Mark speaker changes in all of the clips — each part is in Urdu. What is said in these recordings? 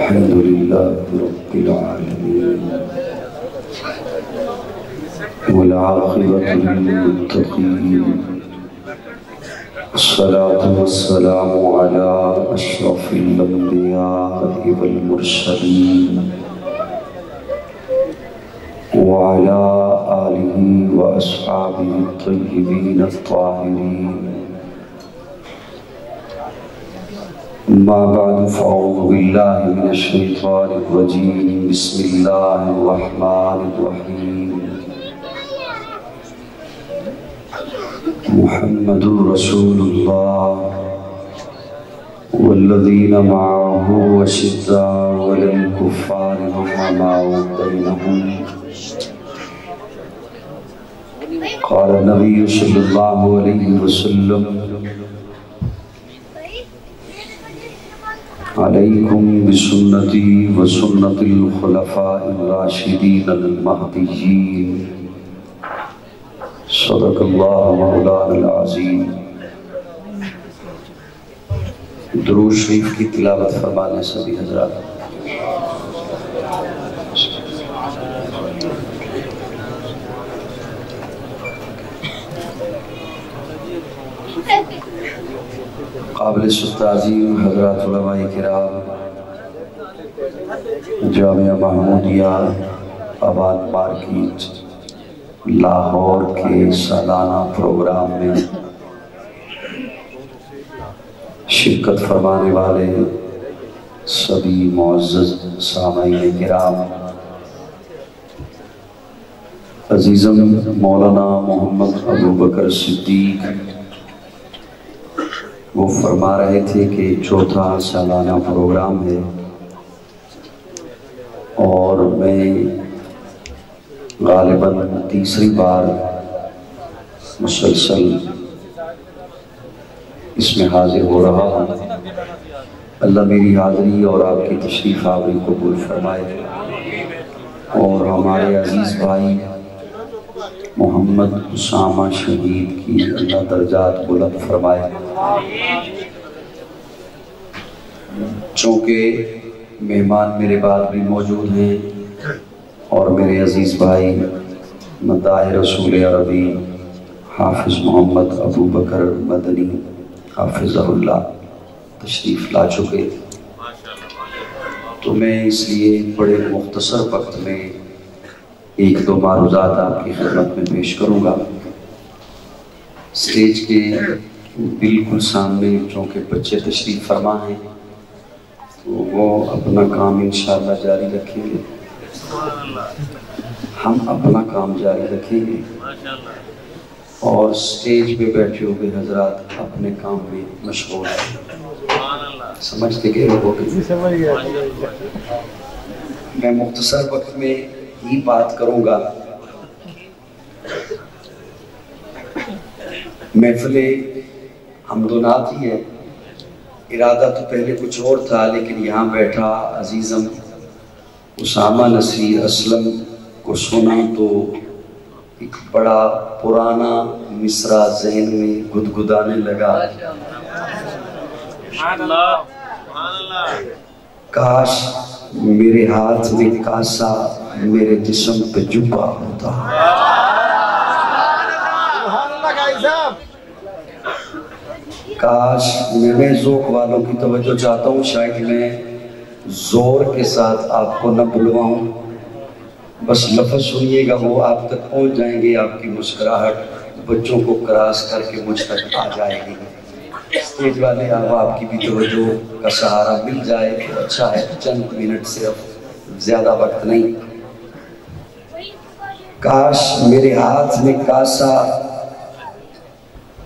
Speaker 1: الحمد لله رب العالمين والعاقبة للمتقين الصلاة والسلام على أشرف الأنبياء والمرسلين وعلى آله وأصحابه الطيبين الطاهرين ما بعد فأعوذ بالله من الشيطان الرجيم بسم الله الرحمن الرحيم محمد رسول الله والذين معه أشداء على الكفار رحماء بينهم قال النبي صلى الله عليه وسلم عليكم بسنتي وسنة الخلفاء الراشدين المهديين صدق الله مولانا العظيم. درود شریف کی تلاوت فرمانے سبھی حضرات. قابل تعظیم حضرات علماء کرام، جامعہ محمودیہ آباد مارکیٹ لاہور کے سالانہ پروگرام میں شرکت فرمانے والے سبھی معزز سامعین کرام، عزیزم مولانا محمد ابو بکر صدیق وہ فرما رہے تھے کہ چوتھا سالانہ پروگرام ہے اور میں غالباً تیسری بار مسلسل اس میں حاضر ہو رہا ہوں. اللہ میری حاضری اور آپ کی تشریف آوری قبول فرمائے اور ہمارے عزیز بھائی محمد اسامہ شہید کی اللہ درجات بلند فرمائے. چونکہ مہمان میرے بعد بھی موجود ہیں اور میرے عزیز بھائی مداح رسول عربی حافظ محمد ابو بکر مدنی حافظہ اللہ تشریف لا چکے، تو میں اس لیے بڑے مختصر وقت میں ایک دو معروضات آپ کی خدمت میں پیش کروں گا. سٹیج کے بالکل سامنے چونکہ بچے تشریف فرما ہیں تو وہ اپنا کام انشاءاللہ جاری رکھیں گے، ہم اپنا کام جاری رکھیں گے اور سٹیج پہ بیٹھے ہوئے حضرات اپنے کام میں مشغول ہیں. سمجھتے کہ وہ میں مختصر وقت میں ہی بات کروں گا. محفل حمد و نعت ہی ہے، ارادہ تو پہلے کچھ اور تھا، لیکن یہاں بیٹھا عزیزم اسامہ نصیر اسلم کو سنا تو ایک بڑا پرانا مصرع ذہن میں گدگدانے لگا. کاش میرے ہاتھ میں کاسا میرے جسم پہ جبہ ہوتا. کاش میں ذوق والوں کی توجہ چاہتا ہوں، شاید میں زور کے ساتھ آپ کو نہ بلواؤں، بس لفظ سنیے گا وہ آپ تک پہنچ جائیں گے. آپ کی مسکراہٹ بچوں کو کراس کر کے مجھ تک آ جائے گی. اسٹیج والے آپ کی بھی توجہ کا سہارا مل جائے تو اچھا ہے. چند منٹ صرف، زیادہ وقت نہیں. کاش میرے ہاتھ میں کاسا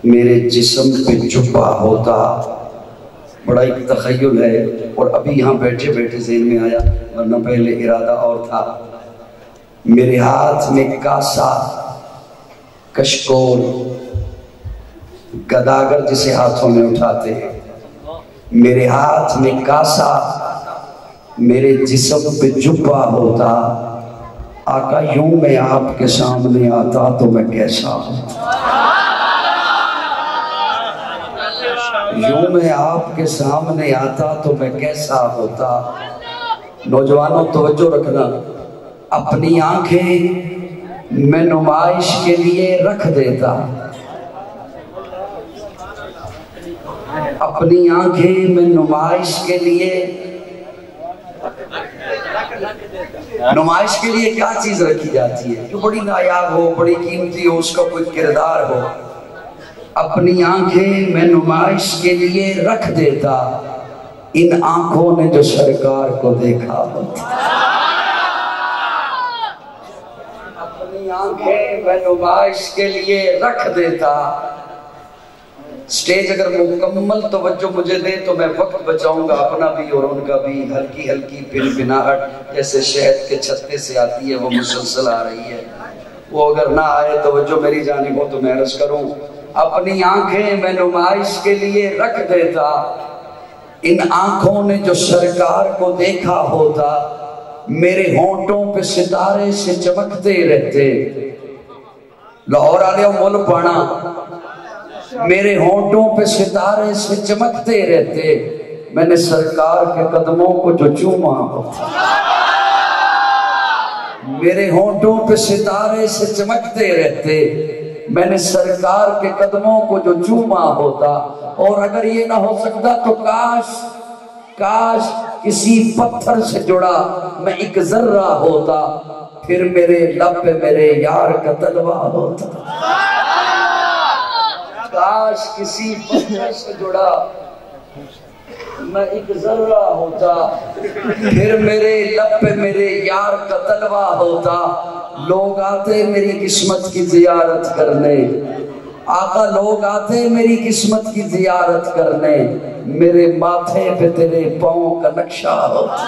Speaker 1: میرے جسم پہ جبہ ہوتا. بڑا ایک تخیل ہے اور ابھی یہاں بیٹھے بیٹھے ذہن میں آیا، ورنہ پہلے ارادہ اور تھا. میرے ہاتھ میں کاسا، کشکول، گداگر جسے ہاتھوں میں اٹھاتے ہیں، میرے ہاتھ میں کاسا میرے جسم پہ جبہ ہوتا. آقا یوں میں آپ کے سامنے آتا تو میں کیسا ہوتا. یوں میں آپ کے سامنے آتا تو میں کیسا ہوتا. نوجوانوں توجہ رکھنا، اپنی آنکھیں میں نمائش کے لیے رکھ دیتا، اپنی آنکھیں میں نمائش کے لیے، نمائش کے لیے کیا چیز رکھی جاتی ہے جو بڑی نایاب ہو، بڑی قیمتی ہو، اس کا کوئی کردار ہو؟ اپنی آنکھیں میں نمائش کے لیے رکھ دیتا، ان آنکھوں نے جو سرکار کو دیکھا ہوتا۔ اپنی آنکھیں میں نمائش کے لیے رکھ دیتا۔ سٹیج اگر مکمل توجہ مجھے دے تو میں وقت بچاؤں گا، اپنا بھی اور ان کا بھی۔ ہلکی ہلکی پنپناہٹ جیسے شہد کے چھتے سے آتی ہے، وہ مسلسل آ رہی ہے، وہ اگر نہ آئے توجہ میری جانب ہو تو میں عرض کروں، اپنی آنکھیں میں نمائش کے لیے رکھ دیتا، ان آنکھوں نے جو سرکار کو دیکھا ہوتا، میرے ہونٹوں پہ ستارے سے چمکتے رہتے۔ لاہور آلے مول پانا، میرے ہونٹوں پہ ستارے سے چمکتے رہتے، میں نے سرکار کے قدموں کو جو چوما ہوتا، میرے ہونٹوں پہ ستارے سے چمکتے رہتے، میں نے سرکار کے قدموں کو جو چوما ہوتا۔ اور اگر یہ نہ ہو سکتا تو کاش کسی پتھر سے جڑا میں ایک ذرہ ہوتا، پھر میرے لب پہ میرے یار کا طلبہ ہوتا۔ کاش کسی پتھر سے جڑا میں ایک ذرہ ہوتا، پھر میرے لب پہ میرے یار کا طلبہ ہوتا۔ لوگ آتے میری قسمت کی زیارت کرنے، آقا لوگ آتے میری قسمت کی زیارت کرنے، میرے ماتھے پہ تیرے پاؤں کا نقشہ ہوتا۔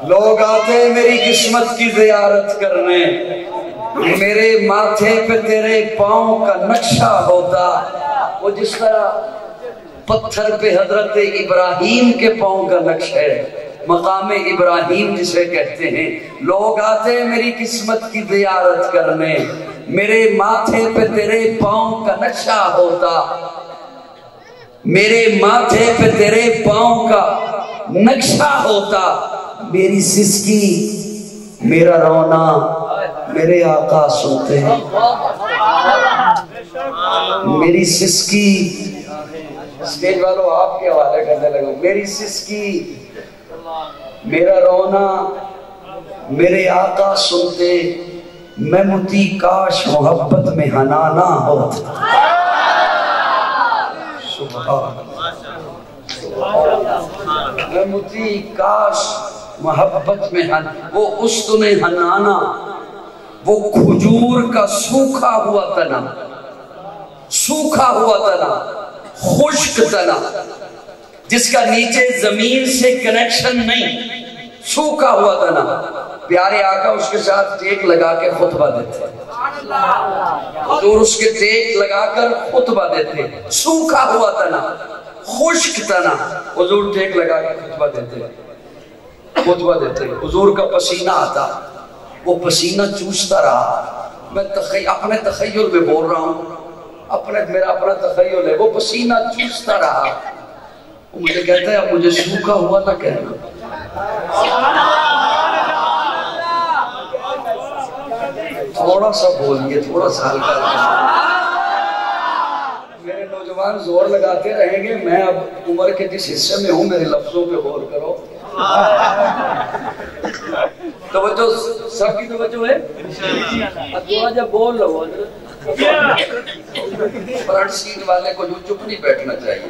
Speaker 1: لوگ آتے میری قسمت کی زیارت کرنے، میرے ماتھے پہ تیرے پاؤں کا نقشہ ہوتا۔ وہ جس طرح پتھر پہ حضرت ابراہیم کے پاؤں کا نقش ہے، مقام ابراہیم جسے کہتے ہیں، لوگ آتے میری قسمت کی زیارت کرنے، میرے ماتھے پہ تیرے پاؤں کا نقشہ ہوتا، میرے ماتھے پہ تیرے پاؤں کا نقشہ ہوتا۔ میری سسکی میرا رونا میرے آقا سنتے ہیں، میری سسکی، سٹیج والوں آپ کے حوالے کرنے لگا، میری سسکی میرا رونا میرے آقا سنتے، میں متی کاش محبت میں حنانا ہوتا۔ میں متی کاش محبت میں وہ استن حنانا، وہ کھجور کا سوکھا ہوا تنا، سوکھا ہوا تنا، خشک تنا، جس کا نیچے زمین سے کنیکشن نہیں، سوکھا ہوا تنا، پیارے آقا اس کے ساتھ ٹیک لگا کے خطبہ دیتے، حضور اس کے ٹیک لگا کر خطبہ دیتے، سوکھا ہوا تنا، خشک تنا، حضور ٹیک لگا کے خطبہ دیتے، خطبہ دیتے، حضور کا پسینہ آتا، وہ پسینہ چوستا رہا۔ میں اپنے تخیل میں بول رہا ہوں، میرا اپنا تخیل ہے، وہ پسینہ چوستا رہا، وہ مجھے کہتا ہے اب مجھے سوکھا ہوا نہ کہنا۔ تھوڑا سا بولیے، تھوڑا سا ہلکا، میرے نوجوان زور لگاتے رہیں گے، میں اب عمر کے جس حصے میں ہوں میرے لفظوں پہ غور کرو۔ توجہ سب کی توجہ ہے، تھوڑا جب بول لو، فرنٹ سیٹ والے کو جو چپ نہیں بیٹھنا چاہیے۔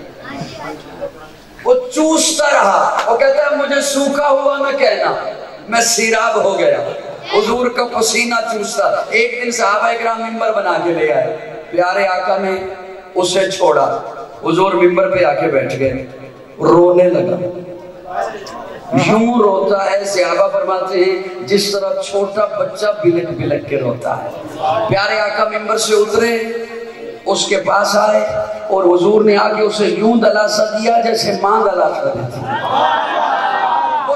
Speaker 1: وہ چوستا رہا، وہ کہتا ہے مجھے سوکھا ہوا نہ کہنا، میں سیراب ہو گیا، حضور کا پسینہ چوستا۔ ایک دن صحابہ اکرام ممبر بنا کے لے آئے، پیارے آقا نے اسے چھوڑا، حضور ممبر پہ آ کے بیٹھ گئے، رونے لگا، یوں روتا ہے، صحابہ فرماتے ہیں جس طرح چھوٹا بچہ بلک بلک کے روتا ہے۔ پیارے آقا ممبر سے اترے، اس کے پاس آئے اور حضور نے آ کے اسے یوں دلاسا دیا جیسے ماں دلاسا دیتی، وہ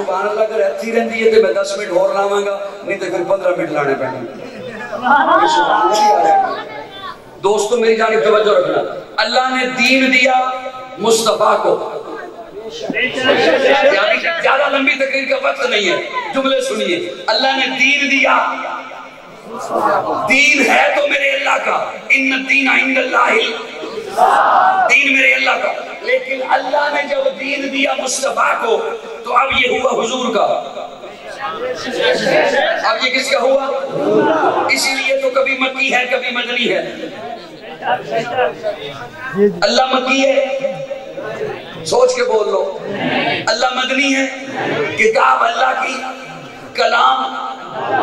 Speaker 1: سبحان اللہ اگر ایتھی رہندی ہے تو میں 10 منٹ اور لاواں گا, نہیں تو پھر 15 منٹ لانے پڑیں. دوستو میری جانب توجہ رکھنا, اللہ نے دین دیا مصطفیٰ کو. زیادہ لمبی تقریر کا وقت نہیں ہے, جملے سنیے. اللہ نے دین دیا, دین ہے تو میرے اللہ کا, ان الدین عند اللہ, دین میرے اللہ کا. لیکن اللہ نے جب دین دیا مصطفیٰ کو تو اب یہ ہوا حضور کا. اب یہ کس کا ہوا؟ اسی لیے تو کبھی مکی ہے کبھی مدنی ہے. اللہ مکی ہے, سوچ کے بول لو. اللہ مدنی ہے, کتاب اللہ کی, کلام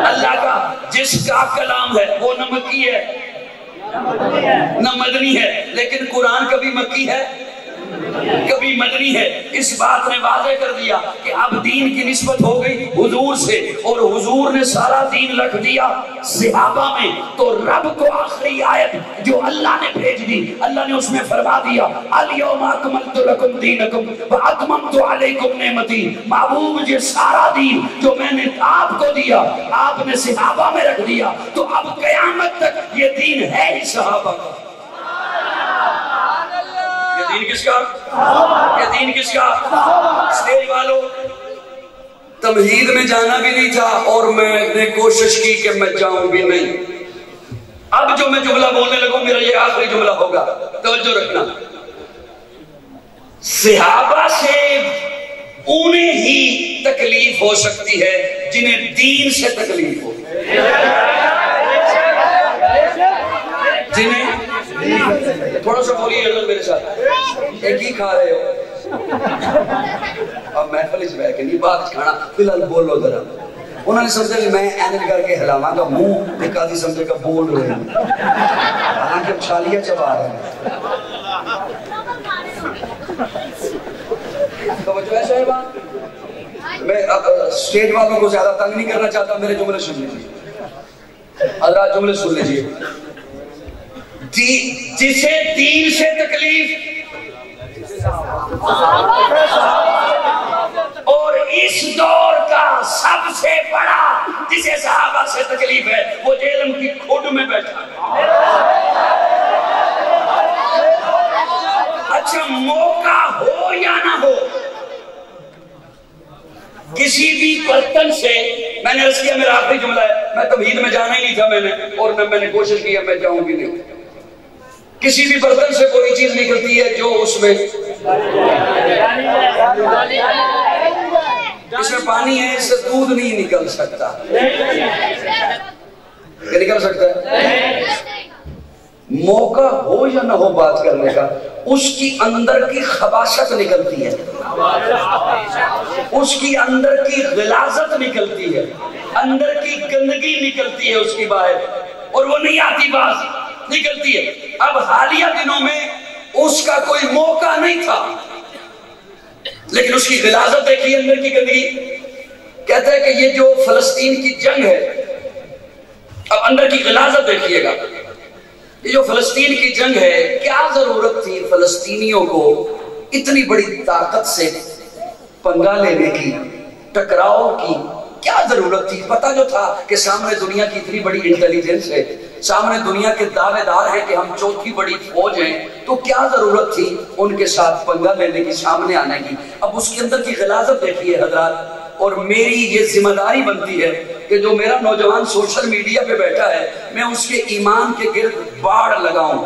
Speaker 1: اللہ کا. جس کا کلام ہے وہ نہ مکی ہے نہ مدنی ہے. لیکن قرآن کبھی مکی ہے کبھی مدنی ہے. اس بات نے واضح کر دیا کہ اب دین کی نسبت ہو گئی حضور سے, اور حضور نے سارا دین رکھ دیا صحابہ میں. تو رب کو آخری آیت جو اللہ نے بھیج دی, اللہ نے اس میں فرما دیا الیوم اکملت لکم دینکم واتممت علیکم نعمتی. محبوب یہ سارا دین جو میں نے آپ کو دیا آپ نے صحابہ میں رکھ دیا, تو اب قیامت تک یہ دین ہے ہی صحابہ کا. یہ دین کس کا؟ یہ دین کس کا؟ اسٹیج والوں, تمہید میں جانا بھی نہیں تھا اور میں نے کوشش کی کہ میں جاؤں بھی نہیں. اب جو میں جملہ بولنے لگوں میرا یہ آخری جملہ ہوگا, توجہ رکھنا. صحابہ سے انہیں ہی تکلیف ہو سکتی ہے جنہیں دین سے تکلیف ہو. جنہیں تھوڑا سا بولیے حضرت میرے ساتھ, ایک ہی کھا رہے ہو اب محفل اس بہ کے نہیں بات کھانا, فی الحال بولو ذرا. انہوں نے سمجھا کہ میں اینل کر کے ہلاواں گا منہ, ایک آدھی سمجھے گا بول رہے ہیں, حالانکہ ہم چھالیاں چبا رہے ہیں. توجہ ہے صاحبہ, میں اسٹیج والوں کو زیادہ تنگ نہیں کرنا چاہتا, میرے جملے سن لیجیے حضرات, جملے سن لیجیے. جسے دین سے تکلیف, اور اس دور کا سب سے بڑا جسے صحابہ سے تکلیف ہے وہ جہلم کی کھوٹ میں بیٹھا. اچھا موقع ہو یا نہ ہو, کسی بھی برتن سے, میں نے عرض کیا میرا آخری جملہ ہے, میں تمہید میں جانا ہی نہیں تھا میں نے, اور نہ میں نے کوشش کیا میں جاؤں بھی نہیں. کسی بھی برتن سے کوئی چیز نکلتی ہے جو اس میں پانی ہے, اس سے دودھ نہیں نکل سکتا. کیا نکل سکتا ہے؟ موقع ہو یا نہ ہو بات کرنے کا, اس کی اندر کی خباثت نکلتی ہے, اس کی اندر کی غلاظت نکلتی ہے, اندر کی گندگی نکلتی ہے اس کی باہر, اور وہ نہیں آتی باز, نکلتی ہے. اب حالیہ دنوں میں اس کا کوئی موقع نہیں تھا, لیکن اس کی غلاظت دیکھیے, اندر کی گندگی. کہتا ہے کہ یہ جو فلسطین کی جنگ ہے, اب اندر کی غلاظت دیکھیے گا, یہ جو فلسطین کی جنگ ہے, کیا ضرورت تھی فلسطینیوں کو اتنی بڑی طاقت سے پنگا لینے کی, ٹکراؤ کی؟ کیا ضرورت تھی؟ پتہ جو تھا کہ سامنے دنیا کی اتنی بڑی انٹیلیجنس ہے, سامنے دنیا کے دعوے دار ہیں کہ ہم چوتھی بڑی فوج ہیں, تو کیا ضرورت تھی ان کے ساتھ پنگا لینے کی, سامنے آنے کی؟ اب اس کے اندر کی غلاظت دیکھیے حضرات. اور میری یہ ذمہ داری بنتی ہے کہ جو میرا نوجوان سوشل میڈیا پہ بیٹھا ہے میں اس کے ایمان کے گرد باڑ لگاؤں.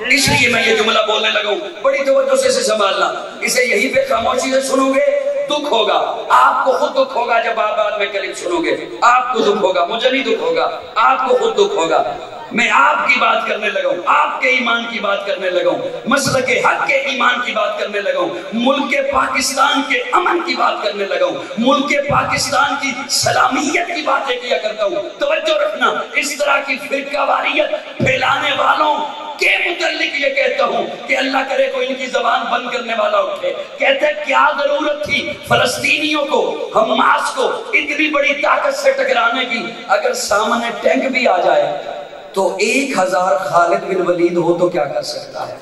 Speaker 1: اس لیے میں یہ جملہ بولنے لگا ہوں, بڑی توجہ سے اسے سنبھالنا. اسے یہیں پہ خاموشی سے سنو گے دکھ ہوگا, آپ کو خود دکھ ہوگا. جب آپ بعد میں کلیم سنو گے آپ کو دکھ ہوگا, مجھے نہیں دکھ ہوگا, آپ کو خود دکھ ہوگا. میں آپ کی بات کرنے لگا ہوں, آپ کے ایمان کی بات کرنے لگا ہوں, مسلک حق کے ایمان کی بات کرنے لگا ہوں, ملک پاکستان کے امن کی بات کرنے لگا ہوں, ملک پاکستان کی سلامیت کی باتیں کیا کرتا ہوں. توجہ رکھنا, اس طرح کی فرقہ واریت پھیلانے والوں کے متعلق یہ کہتا ہوں کہ اللہ کرے کوئی ان کی زبان بند کرنے والا اٹھے. کہتے ہیں کیا ضرورت تھی فلسطینیوں کو, حماس کو اتنی بڑی طاقت سے ٹکرانے کی؟ اگر سامنے ٹینک بھی آ جائے تو 1000 خالد بن ولید ہو تو کیا کر سکتا ہے؟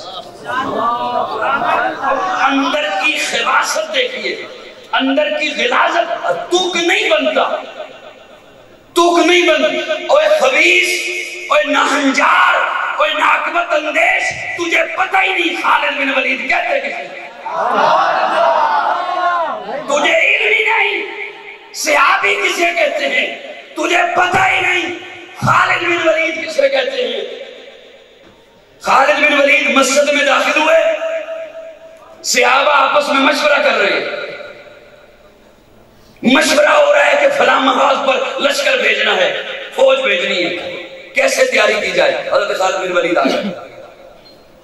Speaker 1: اندر کی خباثت دیکھیے, اندر کی غلاظت توک نہیں بنتا، توک نہیں بنتی۔ اوے خبیث، اوے ناہنجار، اوے ناقبت اندیش، تجھے پتہ ہی نہیں خالد بن ولید کہتے کسے، تجھے علم ہی نہیں صحابی کسے کہتے ہیں، تجھے پتہ ہی نہیں خالد بن ولید کسے کہتے ہیں۔ خالد بن ولید مسجد میں داخل ہوئے، صحابہ آپس میں مشورہ کر رہے ہیں، مشورہ ہو رہا ہے کہ فلاں محاذ پر لشکر بھیجنا ہے، فوج بھیجنی ہے، کیسے تیاری کی جائے۔ حضرت خالد بن ولید آ گئے،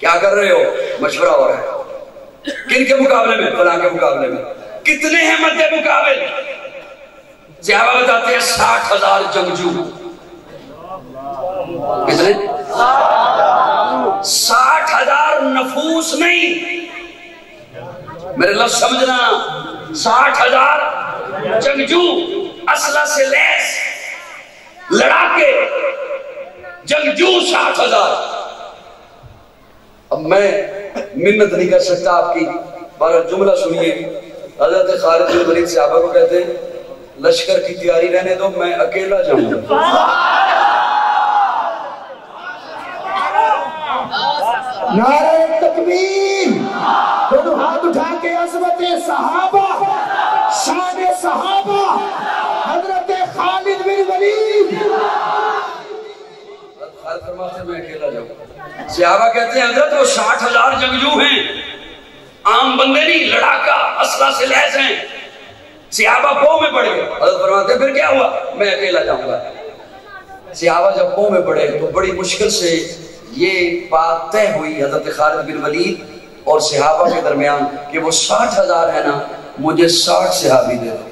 Speaker 1: کیا کر رہے ہو؟ مشورہ ہو رہا ہے، کن کے مقابلے میں؟ فلاں کے مقابلے میں۔ کتنے ہیں مد مقابل؟ صحابہ بتاتے ہیں 60,000 جنگجو۔ کتنے؟ 60,000 نفوس نہیں، میرے لفظ سمجھنا، 60,000 جنگجو، اسلحہ سے لیس، لڑاکے، جنگجو 60,000۔ اب میں منت نہیں کر سکتا آپ کی، بارہ جملہ سنیے۔ حضرت خالد بن ولید صحابہ کو کہتے ہیں لشکر کی تیاری رہنے دو، میں اکیلا جاؤں گا۔
Speaker 2: نعرہ تکبیر، دونوں ہاتھ اٹھا کے عظمت صحابہ، شان صحابہ، حضرت خالد بن ولید۔
Speaker 1: خالد فرماتے ہیں میں اکیلا جاؤں۔ صحابہ کہتے ہیں حضرت وہ 60,000 جنگجو ہیں، عام بندے نہیں، لڑاکا، اسلحہ سے لیس ہیں۔ صحابہ پو میں پڑ گئے۔ حضرت فرماتے ہیں پھر کیا ہوا؟ میں اکیلا جاؤں گا۔ صحابہ جب پو میں پڑے تو بڑی مشکل سے یہ بات طے ہوئی حضرت خالد بن ولید اور صحابہ کے درمیان کہ وہ 60,000 ہے نا، مجھے 60 صحابی دے دو۔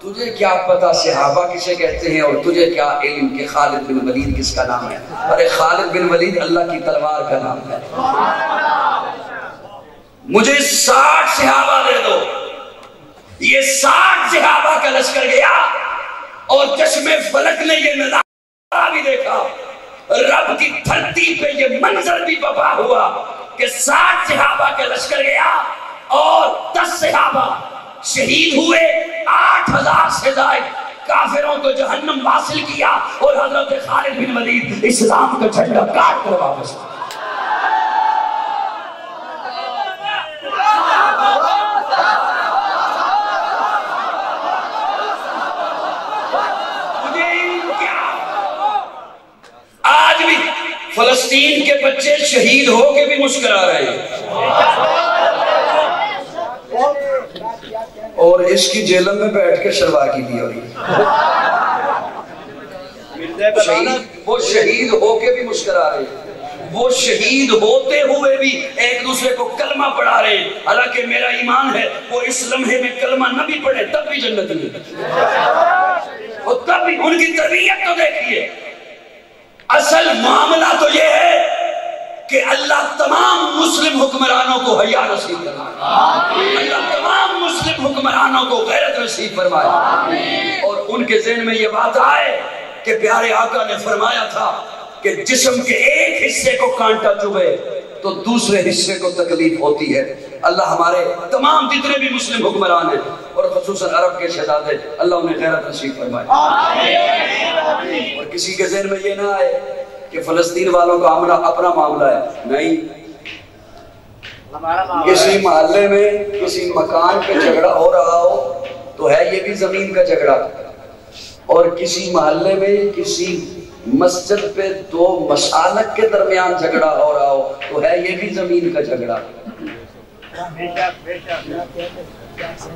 Speaker 1: تجھے کیا پتا صحابہ کسے کہتے ہیں اور تجھے کیا علم کہ خالد بن ولید کس کا نام ہے؟ ارے خالد بن ولید اللہ کی تلوار کا نام ہے۔ مجھے 60 صحابہ دے دو۔ یہ 60 صحابہ کا لشکر گیا اور چشم فلک نے یہ نظارہ بھی دیکھا، رب کی دھرتی پہ یہ منظر بھی بپا ہوا کہ 60 صحابہ کا لشکر گیا اور 10 صحابہ شہید ہوئے، 8,000 سے زائد کافروں کو جہنم واصل کیا اور حضرت خالد بن ولید اسلام کا جھنڈا کاٹ کر واپس آئے۔ آج بھی فلسطین کے بچے شہید ہو کے بھی مسکرا رہے ہیں اور اس کی جیلم میں بیٹھ کے شلوار کی دی ہو رہی ہے۔ وہ شہید ہو کے بھی مسکرا رہے ہیں، وہ شہید ہوتے ہوئے بھی ایک دوسرے کو کلمہ پڑھا رہے ہیں۔ حالانکہ میرا ایمان ہے وہ اس لمحے میں کلمہ نہ بھی پڑھے تب بھی جنت میں، اور تب بھی ان کی تربیت تو دیکھیے۔ اصل معاملہ تو یہ ہے کہ اللہ تمام مسلم حکمرانوں کو حیا نصیب فرمائے، اللہ تمام مسلم حکمرانوں کو غیرت نصیب فرمائے، اور ان کے ذہن میں یہ بات آئے کہ پیارے آقا نے فرمایا تھا کہ جسم کے ایک حصے کو کانٹا چبھے تو دوسرے حصے کو تکلیف ہوتی ہے۔ اللہ ہمارے تمام جتنے بھی مسلم حکمران ہیں اور خصوصاً عرب کے شہزادے، اللہ انہیں غیرت نصیب فرمائے، اور کسی کے ذہن میں یہ نہ آئے کہ فلسطین والوں کا اپنا معاملہ ہے، نہیں، کسی محلے میں کسی مکان پہ جھگڑا ہو رہا ہو تو ہے یہ بھی زمین کا جھگڑا، اور کسی محلے میں کسی مسجد پہ دو مسالک کے درمیان جھگڑا ہو رہا ہو تو ہے یہ بھی زمین کا جھگڑا،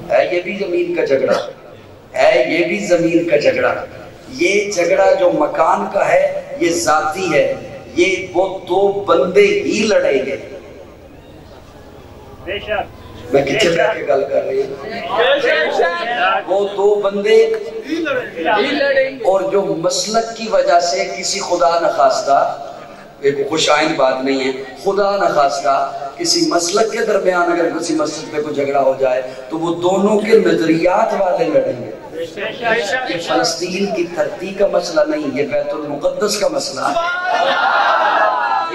Speaker 1: ہے یہ بھی زمین کا جھگڑا، ہے یہ بھی زمین کا جھگڑا۔ یہ جھگڑا جو مکان کا ہے یہ ذاتی ہے، یہ وہ دو بندے ہی لڑیں گے۔ میں کتنے بیٹھ کے گل کر رہی ہوں، وہ دو بندے اور جو مسلک کی وجہ سے کسی خدا نخواستہ، ایک خوش آئند بات نہیں ہے، خدا نخواستہ کسی مسلک کے درمیان اگر کسی مسجد پہ کوئی جھگڑا ہو جائے تو وہ دونوں کے نظریات والے لڑیں گے۔ یہ فلسطین کی دھرتی کا مسئلہ نہیں، یہ بیت المقدس کا مسئلہ ہے،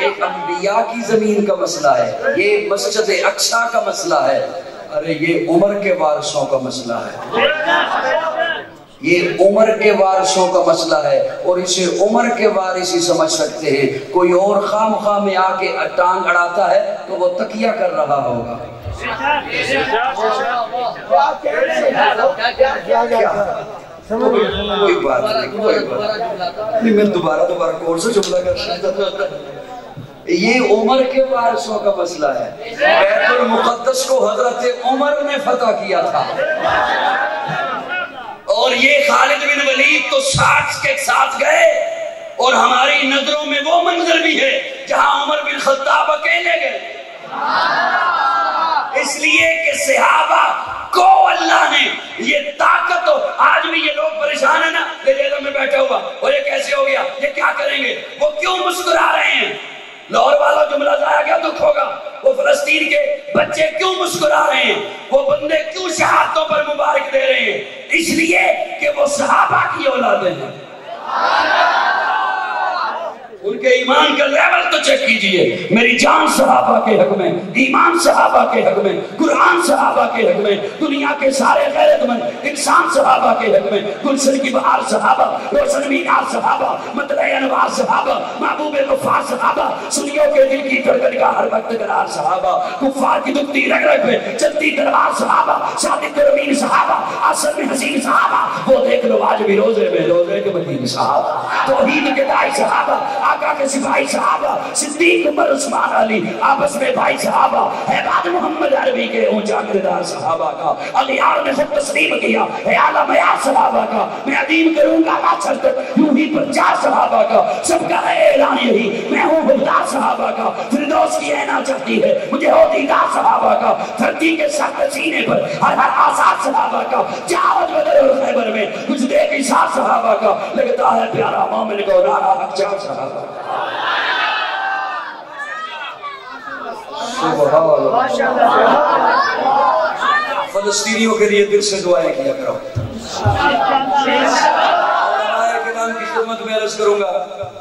Speaker 1: ایک انبیاء کی زمین کا مسئلہ ہے، یہ مسجد اقصی کا مسئلہ ہے، ارے یہ عمر کے وارثوں کا مسئلہ ہے، یہ عمر کے وارثوں کا مسئلہ ہے، اور اسے عمر کے وارث ہی سمجھ سکتے ہیں۔ کوئی اور خام خواہ میں آ کے ٹانگ اڑاتا ہے تو وہ تکیہ کر رہا ہوگا۔ کوئی بات نہیں، کوئی بات نہیں، میں دوبارہ کون سا جملہ کر سکتا؟ یہ عمر کے وارثوں کا مسئلہ ہے۔ بیت المقدس کو حضرت عمر نے فتح کیا تھا، اور یہ خالد بن ولید تو ساتھ کے ساتھ گئے، اور ہماری نظروں میں وہ منظر بھی ہے جہاں عمر بن خطاب اکیلے گئے، اس لیے کہ صحابہ کو اللہ نے یہ طاقت ہو۔ آج بھی یہ لوگ پریشان ہیں نا، لیڈر میں بیٹھا ہوا، اور یہ کیسے ہو گیا، یہ کیا کریں گے، وہ کیوں مسکرا رہے ہیں؟ لاہور والا جملہ ضائع کیا دکھ ہوگا؟ وہ فلسطین کے بچے کیوں مسکرا رہے ہیں، وہ بندے کیوں شہادتوں پر مبارک دے رہے ہیں؟ اس لیے کہ وہ صحابہ کی اولادیں ہیں۔ ان کے ایمان کا لیول تو چیک کیجئے، میری جان صحابہ کے حق میں، ایمان صحابہ کے حق میں، قرآن صحابہ کے حق میں، دنیا کے سارے غیرت مند انسان صحابہ کے حق میں، گلشن کی بہار صحابہ، روشن مینار صحابہ، مطلع انوار صحابہ، محبوب غفار صحابہ، سنیوں کے دل کی دھڑکن کا ہر وقت قرار صحابہ، کفار کی دکھتی رگ رگ میں چلتی تلوار صحابہ، صادق رمین صحابہ، آسن میں حسین صحابہ، وہ دیکھ لو آج بھی روزے میں روزے کے مدین صحابہ، توحید کے دائی صحابہ، آقا کے سپاہی صحابہ، صدیق عمر عثمان علی، آپس میں بھائی صحابہ، احباب محمد عربی کے اونچا کردار صحابہ کا، اغیار نے خود تسلیم کیا، اے اعلیٰ معیار صحابہ کا، میں عدیم کروں گا لاچر تک یوں ہی پرچار صحابہ کا، سب کا ہے اعلان یہی، میں ہوں حقدار صحابہ کا، فردوس کی عینا چاہتی ہے مجھے ہو دیدار صحابہ کا، دھرتی کے سخت سینے پر ہر آزاد صحابہ کا، جاوت بدر اور خیبر میں کچھ دیکھ اشار صحابہ کا، لگتا ہے پیارا مومن کو نارا حق چار صحابہ۔ فلسطینیوں کے لیے دل سے دعائیں کیا کرو۔ علماء کرام کی خدمت میں عرض کروں گا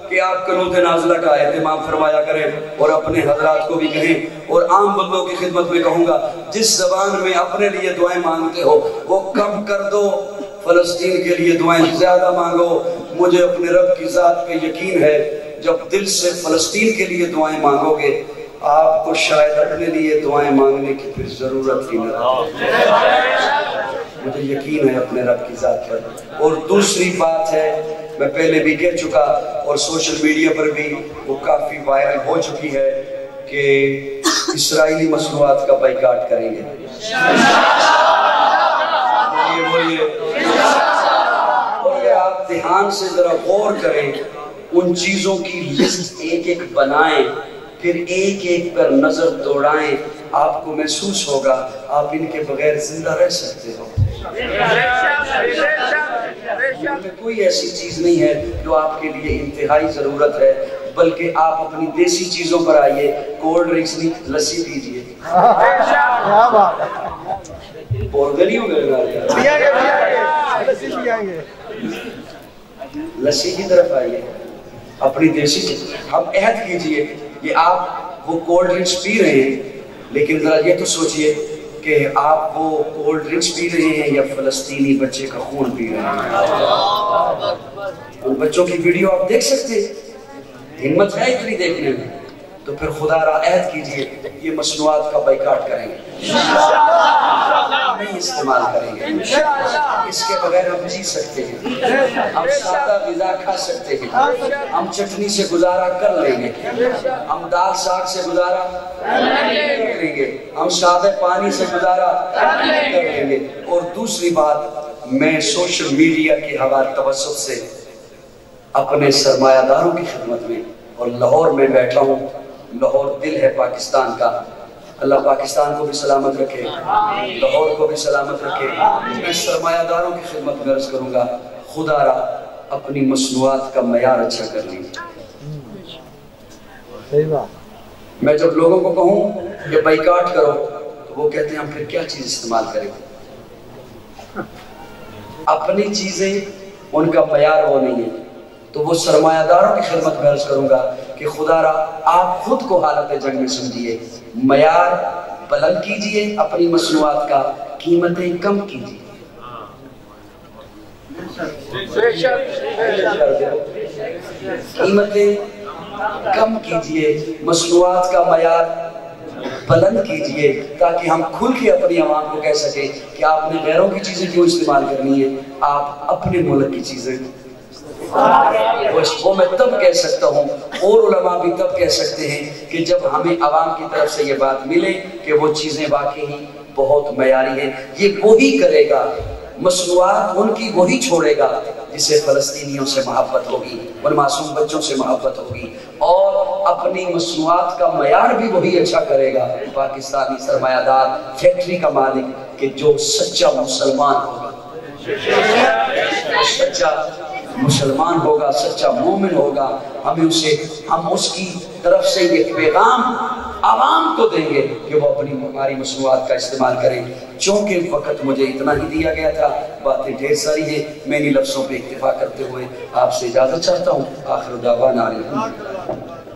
Speaker 1: کہ آپ قنوت نازلہ کا اہتمام فرمایا کریں، اور اپنے حضرات کو بھی کہیں، اور عام بندوں کی خدمت میں کہوں گا جس زبان میں اپنے لیے دعائیں مانگتے ہو وہ کم کر دو، فلسطین کے لیے دعائیں زیادہ مانگو۔ مجھے اپنے رب کی ذات پہ یقین ہے جب دل سے فلسطین کے لیے دعائیں مانگو گے آپ کو شاید اپنے لیے دعائیں مانگنے کی پھر ضرورت ہی نہ رہے، مجھے یقین ہے اپنے رب کی ذات پر۔ اور دوسری بات ہے، میں پہلے بھی کہہ چکا اور سوشل میڈیا پر بھی وہ کافی وائرل ہو چکی ہے کہ اسرائیلی مصنوعات کا بائیکاٹ کریں گے۔ اور اگر آپ دھیان سے ذرا غور کریں، ان چیزوں کی لسٹ ایک ایک بنائیں، پھر ایک ایک پر نظر دوڑائیں، آپ کو محسوس ہوگا آپ ان کے بغیر زندہ رہ سکتے ہو۔ کوئی ایسی چیز نہیں ہے جو آپ کے لیے انتہائی ضرورت ہے، بلکہ آپ اپنی دیسی چیزوں پر آئیے، کولڈ ڈرنکس نہیں لسی پیجئے۔ بورگلیوں میں لسی کی طرف آئیے، اپنی دیسی چیز۔ ہم عہد کیجئے کہ آپ وہ کولڈ ڈرنکس پی رہے ہیں، لیکن ذرا یہ تو سوچئے کہ آپ وہ کولڈ ڈرنکس پی رہے ہیں یا فلسطینی بچے کا خون پی رہے ہیں۔ ان بچوں کی ویڈیو آپ دیکھ سکتے ہیں، ہمت ہے اتنی دیکھنے میں، تو پھر خدا را عہد کیجئے یہ مصنوعات کا بائیکاٹ کریں گے، نہیں استعمال کریں گے۔ اس کے بغیر ہم جی سکتے ہیں، ہم سادہ غذا کھا سکتے ہیں، ہم چٹنی سے گزارا کر لیں گے، ہم دال ساگ سے گزارا کریں گے، ہم سادہ پانی سے گزارا کر لیں گے۔ اور دوسری بات، میں سوشل میڈیا کے حوالے توسط سے اپنے سرمایہ داروں کی خدمت میں، اور لاہور میں بیٹھا ہوں، لاہور دل ہے پاکستان کا، اللہ پاکستان کو بھی سلامت رکھے، لاہور کو بھی سلامت رکھے۔ میں سرمایہ داروں کی خدمت میں عرض کروں گا خدا را اپنی مصنوعات کا معیار اچھا کر لیجیے۔ میں جب لوگوں کو کہوں کہ بائیکاٹ کرو تو وہ کہتے ہیں ہم پھر کیا چیز استعمال کریں؟ اپنی چیزیں ان کا معیار وہ نہیں ہے، تو وہ سرمایہ داروں کی خدمت میں عرض کروں گا کہ خدا را آپ خود کو حالت جنگ میں سمجھیے، معیار بلند کیجئے، اپنی مصنوعات کا قیمتیں کم کیجئے، قیمتیں کم کیجئے، مصنوعات کا معیار بلند کیجئے، تاکہ ہم کھل کے اپنی عوام کو کہہ سکیں کہ آپ نے غیروں کی چیزیں کیوں استعمال کرنی ہے، آپ اپنے ملک کی چیزیں۔ وہ میں تب کہہ سکتا ہوں، اور علماء بھی تب کہہ سکتے ہیں کہ جب ہمیں عوام کی طرف سے یہ بات ملے کہ وہ چیزیں واقعی بہت معیاری ہیں۔ یہ وہی کرے گا، مصنوعات ان کی وہی چھوڑے گا جسے فلسطینیوں سے محبت ہوگی، ان معصوم بچوں سے محبت ہوگی، اور اپنی مصنوعات کا معیار بھی وہی اچھا کرے گا پاکستانی سرمایہ دار فیکٹری کا مالک، کہ جو سچا مسلمان ہوگا، سچا مسلمان ہوگا، سچا مومن ہوگا، ہم اس کی طرف سے یہ پیغام عوام کو دیں گے کہ وہ اپنی ہماری مصنوعات کا استعمال کریں۔ چونکہ وقت مجھے اتنا ہی دیا گیا تھا، باتیں ڈھیر ساری ہیں، میں انہی لفظوں پہ اکتفا کرتے ہوئے آپ سے اجازت چاہتا ہوں۔ آخر دعوانا الحمدللہ۔